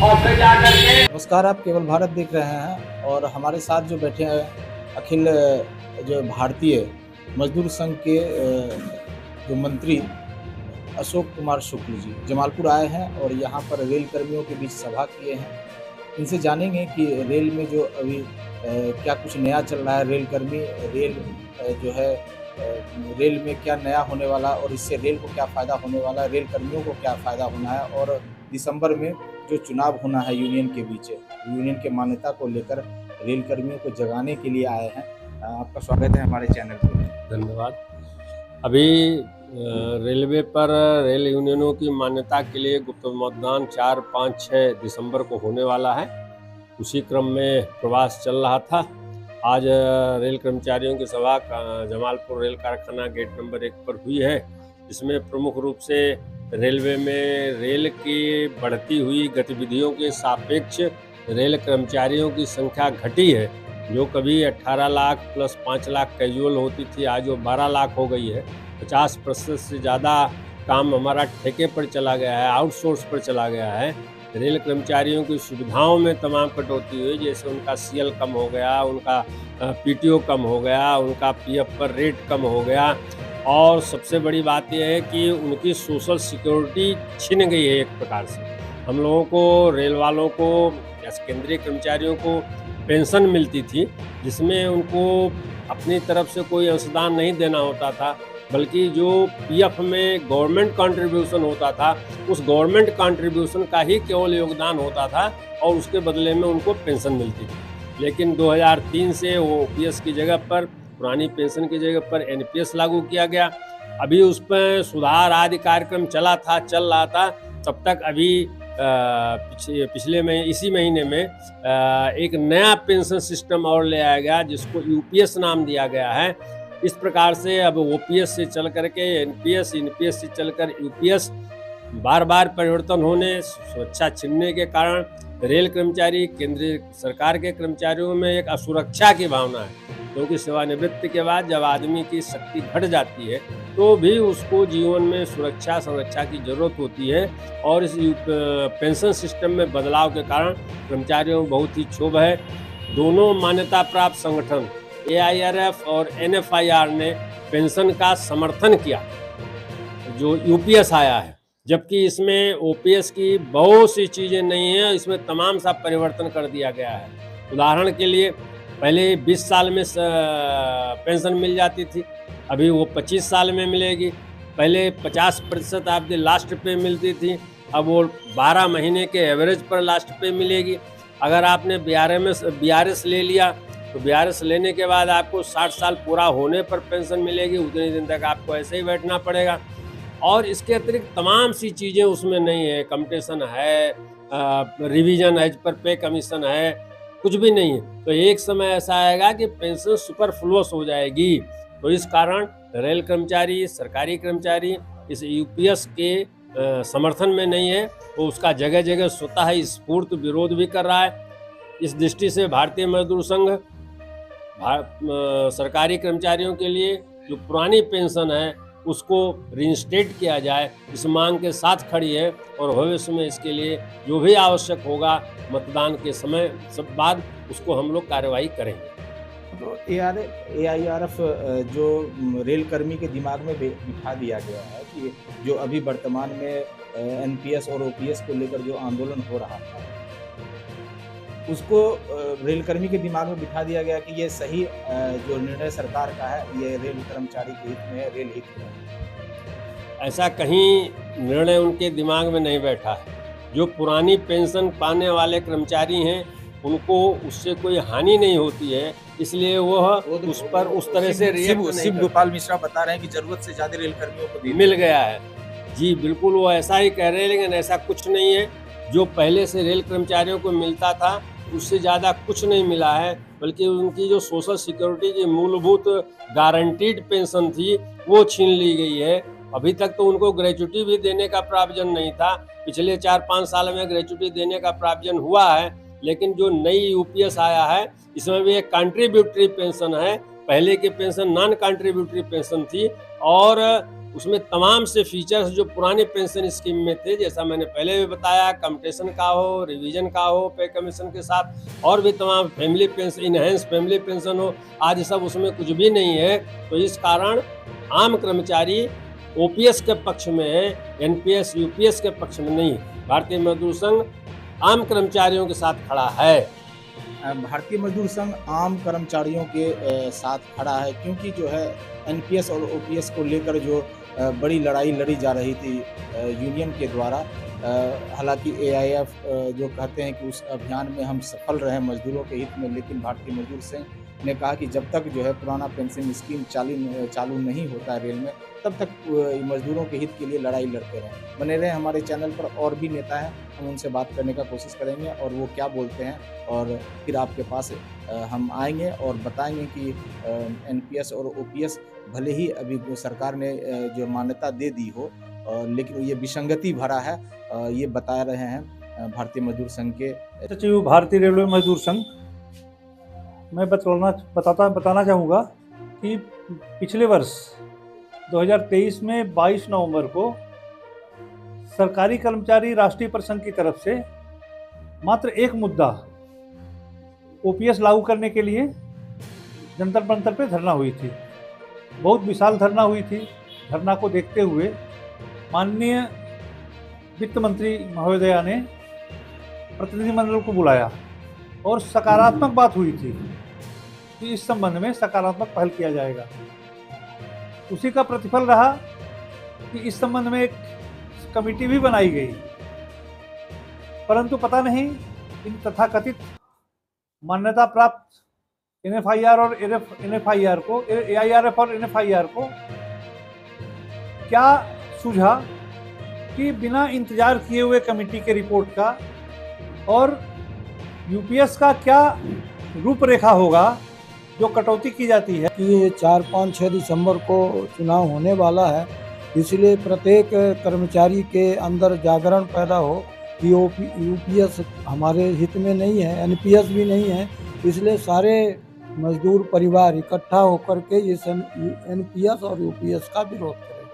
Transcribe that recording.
और फिर जाकर के नमस्कार, आप केवल भारत देख रहे हैं और हमारे साथ जो बैठे हैं अखिल जो भारतीय मजदूर संघ के जो मंत्री अशोक कुमार शुक्ल जी जमालपुर आए हैं और यहाँ पर रेल कर्मियों के बीच सभा किए हैं। इनसे जानेंगे कि रेल में जो अभी क्या कुछ नया चल रहा है। रेल कर्मी रेल जो है रेल में क्या नया होने वाला और इससे रेल को क्या फ़ायदा होने वाला है, रेल कर्मियों को क्या फ़ायदा होना है और दिसंबर में जो चुनाव होना है यूनियन के बीच, यूनियन के मान्यता को लेकर रेल कर्मियों को जगाने के लिए आए हैं। आपका स्वागत है हमारे चैनल पर। धन्यवाद। अभी रेलवे पर रेल यूनियनों की मान्यता के लिए गुप्त मतदान 4, 5, 6 दिसंबर को होने वाला है। उसी क्रम में प्रवास चल रहा था। आज रेल कर्मचारियों की सभा जमालपुर रेल कारखाना गेट नंबर 1 पर हुई है, जिसमें प्रमुख रूप से रेलवे में रेल की बढ़ती हुई गतिविधियों के सापेक्ष रेल कर्मचारियों की संख्या घटी है। जो कभी 18 लाख प्लस 5 लाख कैजुअल होती थी, आज वो 12 लाख हो गई है। 50% से ज़्यादा काम हमारा ठेके पर चला गया है, आउटसोर्स पर चला गया है। रेल कर्मचारियों की सुविधाओं में तमाम कटौती हुई, जैसे उनका सीएल कम हो गया, उनका पीटीओ कम हो गया, उनका पीएफ पर रेट कम हो गया और सबसे बड़ी बात यह है कि उनकी सोशल सिक्योरिटी छिन गई है एक प्रकार से। हम लोगों को, रेल वालों को, केंद्रीय कर्मचारियों को पेंशन मिलती थी, जिसमें उनको अपनी तरफ से कोई अंशदान नहीं देना होता था, बल्कि जो पीएफ में गवर्नमेंट कंट्रीब्यूशन होता था, उस गवर्नमेंट कंट्रीब्यूशन का ही केवल योगदान होता था और उसके बदले में उनको पेंशन मिलती थी। लेकिन 2003 से वो ओपीएस की जगह पर, पुरानी पेंशन की जगह पर एनपीएस लागू किया गया। अभी उस पर सुधार आदि कार्यक्रम चल रहा था। तब तक अभी इसी महीने में एक नया पेंशन सिस्टम और ले आया गया, जिसको यूपीएस नाम दिया गया है। इस प्रकार से अब ओपीएस से चल करके एनपीएस, एनपीएस से चलकर यूपीएस, बार बार परिवर्तन होने, सुरक्षा छिनने के कारण रेल कर्मचारी, केंद्रीय सरकार के कर्मचारियों में एक असुरक्षा की भावना है, क्योंकि सेवानिवृत्ति के बाद जब आदमी की शक्ति घट जाती है तो भी उसको जीवन में सुरक्षा संरक्षा की जरूरत होती है। और इस पेंशन सिस्टम में बदलाव के कारण कर्मचारियों में बहुत ही क्षोभ है। दोनों मान्यता प्राप्त संगठन एआईआरएफ और एनएफआईआर ने पेंशन का समर्थन किया जो यूपीएस आया है, जबकि इसमें ओपीएस की बहुत सी चीज़ें नहीं हैं, इसमें तमाम सा परिवर्तन कर दिया गया है। उदाहरण के लिए, पहले 20 साल में पेंशन मिल जाती थी, अभी वो 25 साल में मिलेगी। पहले 50% आपकी लास्ट पे मिलती थी, अब वो 12 महीने के एवरेज पर लास्ट पे मिलेगी। अगर आपने बीआरएस ले लिया तो बीआरएस लेने के बाद आपको 60 साल पूरा होने पर पेंशन मिलेगी, उतने दिन तक आपको ऐसे ही बैठना पड़ेगा। और इसके अतिरिक्त तमाम सी चीज़ें उसमें नहीं है, कम्पटीशन है, रिवीजन एज पर पे कमीशन है, कुछ भी नहीं है। तो एक समय ऐसा आएगा कि पेंशन सुपरफ्लुअस हो जाएगी। तो इस कारण रेल कर्मचारी, सरकारी कर्मचारी इस यूपीएस के समर्थन में नहीं है, तो उसका जगह जगह स्वतः ही स्फूर्त विरोध भी कर रहा है। इस दृष्टि से भारतीय मजदूर संघ सरकारी कर्मचारियों के लिए जो पुरानी पेंशन है उसको रिइंस्टेट किया जाए, इस मांग के साथ खड़ी है और भविष्य में इसके लिए जो भी आवश्यक होगा मतदान के समय सब बाद उसको हम लोग कार्यवाही करेंगे। तो एआईआरएफ जो रेल कर्मी के दिमाग में बिठा दिया गया है कि जो अभी वर्तमान में एनपीएस और ओपीएस को लेकर जो आंदोलन हो रहा था, उसको रेल कर्मी के दिमाग में बिठा दिया गया कि ये सही जो निर्णय सरकार का है, ये रेल कर्मचारी के हित में है, रेल हित में है। ऐसा कहीं निर्णय उनके दिमाग में नहीं बैठा है। जो पुरानी पेंशन पाने वाले कर्मचारी हैं उनको उससे कोई हानि नहीं होती है, इसलिए वह उस पर उस तरह से शिव गोपाल मिश्रा बता रहे हैं कि जरूरत से ज्यादा रेल कर्मियों को मिल गया है। जी बिल्कुल, वो ऐसा ही कह रहे हैं, लेकिन ऐसा कुछ नहीं है। जो पहले से रेल कर्मचारियों को मिलता था उससे ज़्यादा कुछ नहीं मिला है, बल्कि उनकी जो सोशल सिक्योरिटी की मूलभूत गारंटीड पेंशन थी वो छीन ली गई है। अभी तक तो उनको ग्रेच्युटी भी देने का प्रावधान नहीं था, पिछले 4-5 साल में ग्रेच्युटी देने का प्रावधान हुआ है, लेकिन जो नई यूपीएस आया है इसमें भी एक कंट्रीब्यूटरी पेंशन है। पहले की पेंशन नॉन कंट्रीब्यूटरी पेंशन थी और उसमें तमाम से फीचर्स जो पुराने पेंशन स्कीम में थे, जैसा मैंने पहले भी बताया, कम्यूटेशन का हो, रिवीजन का हो पे कमीशन के साथ, और भी तमाम family pension, enhance family pension हो, आज सब उसमें कुछ भी नहीं है। तो इस कारण आम कर्मचारी ओपीएस के पक्ष में है, एनपीएस यूपीएस के पक्ष में नहीं। भारतीय मजदूर संघ आम कर्मचारियों के साथ खड़ा है। भारतीय मजदूर संघ आम कर्मचारियों के साथ खड़ा है, क्योंकि जो है एनपीएस और ओपीएस को लेकर जो बड़ी लड़ाई लड़ी जा रही थी यूनियन के द्वारा। हालांकि एआईएफ जो कहते हैं कि उस अभियान में हम सफल रहे मजदूरों के हित में, लेकिन भारतीय मजदूर संघ ने कहा कि जब तक जो है पुराना पेंशन स्कीम चालू नहीं होता है रेल में, तब तक मजदूरों के हित के लिए लड़ाई लड़ते रहें। बने रहे हमारे चैनल पर, और भी नेता हैं, हम उनसे बात करने का कोशिश करेंगे और वो क्या बोलते हैं, और फिर आपके पास हम आएंगे और बताएंगे कि एनपीएस और ओपीएस भले ही अभी सरकार ने जो मान्यता दे दी हो, लेकिन ये विसंगति भरा है, ये बता रहे हैं भारतीय मजदूर संघ के सचिव भारतीय रेलवे मजदूर संघ। मैं बताना चाहूँगा कि पिछले वर्ष 2023 में 22 नवंबर को सरकारी कर्मचारी राष्ट्रीय परिसंघ की तरफ से मात्र एक मुद्दा ओपीएस लागू करने के लिए जंतर मंतर पे धरना हुई थी। बहुत विशाल धरना हुई थी। धरना को देखते हुए माननीय वित्त मंत्री महोदया ने प्रतिनिधिमंडल को बुलाया और सकारात्मक बात हुई थी कि इस संबंध में सकारात्मक पहल किया जाएगा। उसी का प्रतिफल रहा कि इस संबंध में एक कमेटी भी बनाई गई, परंतु पता नहीं इन तथाकथित मान्यता प्राप्त एनएफआईआर और एनएफआईआर को, एआईआरएफ और एनएफआईआर को क्या सूझा कि बिना इंतजार किए हुए कमेटी के रिपोर्ट का और यूपीएस का क्या रूपरेखा होगा जो कटौती की जाती है। कि 4, 5, 6 दिसंबर को चुनाव होने वाला है, इसलिए प्रत्येक कर्मचारी के अंदर जागरण पैदा हो कि यूपीएस हमारे हित में नहीं है, एनपीएस भी नहीं है। इसलिए सारे मजदूर परिवार इकट्ठा होकर के इस एनपीएस और यूपीएस का विरोध करें।